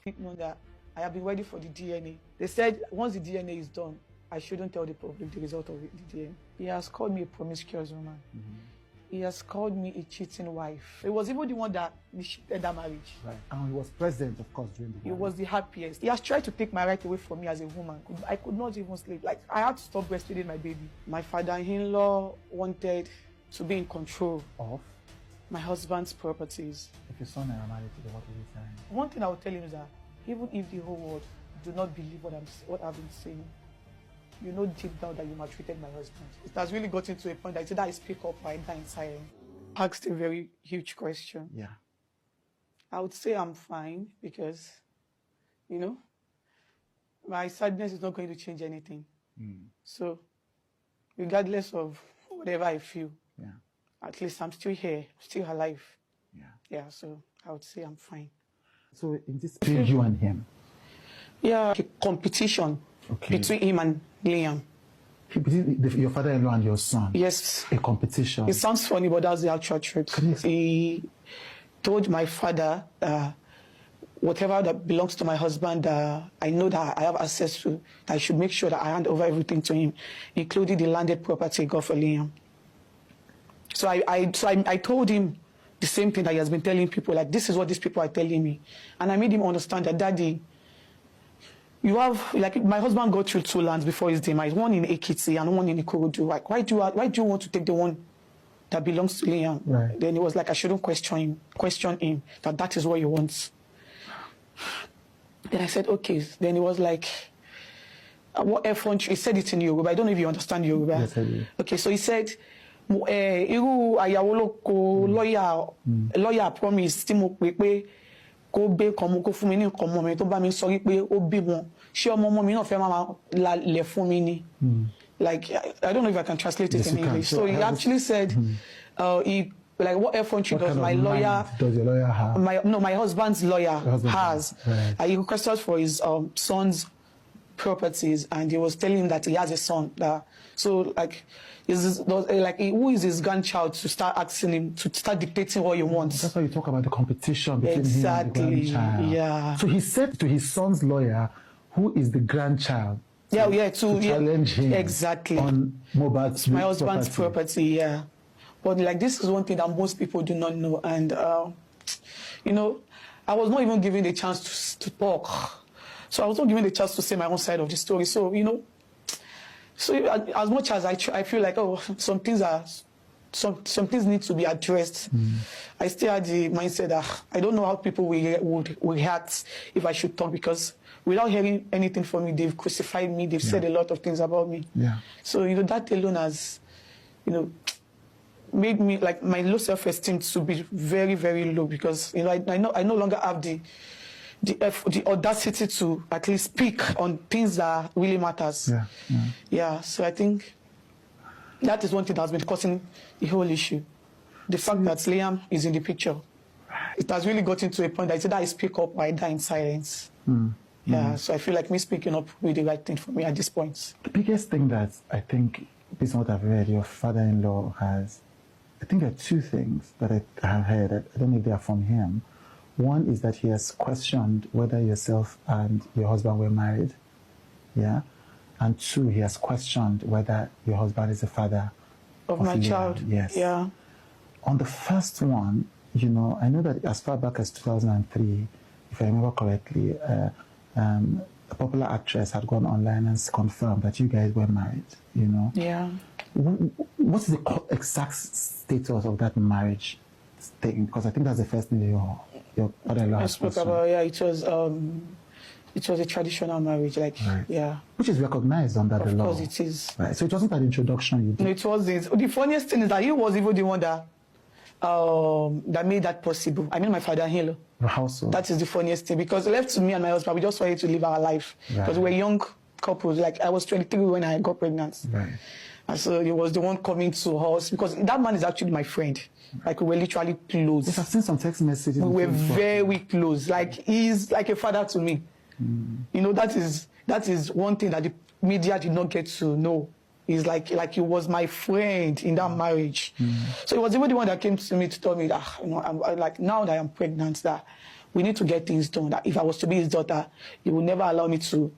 didn't know that I have been waiting for the DNA. They said once the DNA is done, I shouldn't tell the public the result of the DNA. He has called me a promiscuous woman. He has called me a cheating wife. It was even the one that initiated that marriage. Right. And he was present, of course, during the marriage. He was the happiest. He has tried to take my right away from me as a woman. I could not even sleep. Like, I had to stop breastfeeding my baby. My father-in-law wanted to be in control of my husband's properties. If your son are married to the, what is he saying? One thing I will tell him is that even if the whole world do not believe what I've been saying, you know deep down that you maltreated my husband. It has really gotten to a point that it's either I speak up or I die in silence. Asked a very huge question. Yeah. I would say I'm fine because, you know, my sadness is not going to change anything. So, regardless of whatever I feel, at least I'm still here, still alive. Yeah, so I would say I'm fine. So, in this between you and him? Yeah, a competition between him and Liam. Your father-in-law and your son? Yes. A competition? It sounds funny, but that's the actual truth. He told my father whatever that belongs to my husband, I know that I have access to, that I should make sure that I hand over everything to him, including the landed property he got for Liam. So I told him the same thing that he has been telling people, like, this is what these people are telling me. And I made him understand that, Daddy, you have, like, my husband got through 2 lands before his demise, one in Ekiti and one in Ikorodu. Like, why do you want to take the one that belongs to Liam? Right. Then he was like, I shouldn't question him, that is what he wants. Then I said, okay. Then he was like, what effort? He said it in Yoruba. I don't know if you understand Yoruba. Yes, I do. Okay, so he said, Iru ayawoloko lawyer promise tí mo pè pé kó gbé kan mo kó fún mi ní nǹkan ọmọ mi tó bá mi sọ pé ó bímọ ṣé ọmọ mi náà fẹ́ máa lálẹ̀ fún mi ni. Like, I don't know if I can translate it in English. So he actually said, like, what effrontery does my lawyer? Does your lawyer have? My husband's lawyer has. Right. He requested for his son's properties, and he was telling him that he has a son. So, like, who is his grandchild to start asking him to start dictating what he wants? That's why you talk about the competition between him and the grandchild. Yeah. So he said to his son's lawyer, who is the grandchild? To challenge him on Mohbad's my husband's property. Yeah. But like, this is one thing that most people do not know, and you know, I was not even given the chance to talk. So I was not given the chance to say my own side of the story. So, you know, as much as I feel like, oh, some things need to be addressed, I still had the mindset that I don't know how people would react if I should talk, because without hearing anything from me, they've crucified me, they've said a lot of things about me. Yeah. So, you know, that alone has, you know, made me, like, my low self-esteem to be very, very low, because, you know, I no longer have the audacity to at least speak on things that really matters. Yeah. So I think that is one thing that has been causing the whole issue. The fact that Liam is in the picture. It has really gotten to a point that it's either I speak up or I die in silence. Yeah, so I feel like me speaking up will be the right thing for me at this point. The biggest thing that I think, based on what I've read, your father-in-law has, I think there are 2 things that I have heard. I don't know if they are from him. One is that he has questioned whether yourself and your husband were married. Yeah. And 2, he has questioned whether your husband is the father of my child. Yes. Yeah. On the first one, you know, I know that as far back as 2003, if I remember correctly, a popular actress had gone online and confirmed that you guys were married, you know. Yeah. What's the exact status of that marriage thing? Because I think that's the first thing your father-in-law has spoke about. Yeah, it was a traditional marriage, like, yeah. Which is recognized under the law. Of course it is. Right. So it wasn't an introduction you did? No, it wasn't. The funniest thing is that he was even the one that made that possible. I mean, my father-in-law. How so? That is the funniest thing, because left to me and my husband, we just wanted to live our life. Because we were young couples. Like, I was 23 when I got pregnant. Right. And so he was the one coming to us, because that man is actually my friend. Like, we were literally close. Yes, I've seen some text messages. We were very close. Like, he's like a father to me. You know, that is one thing that the media did not get to know. He's like he was my friend in that marriage. So he was even the one that came to me to tell me that, you know, I'm like, now that I'm pregnant, that we need to get things done. That if I was to be his daughter, he would never allow me to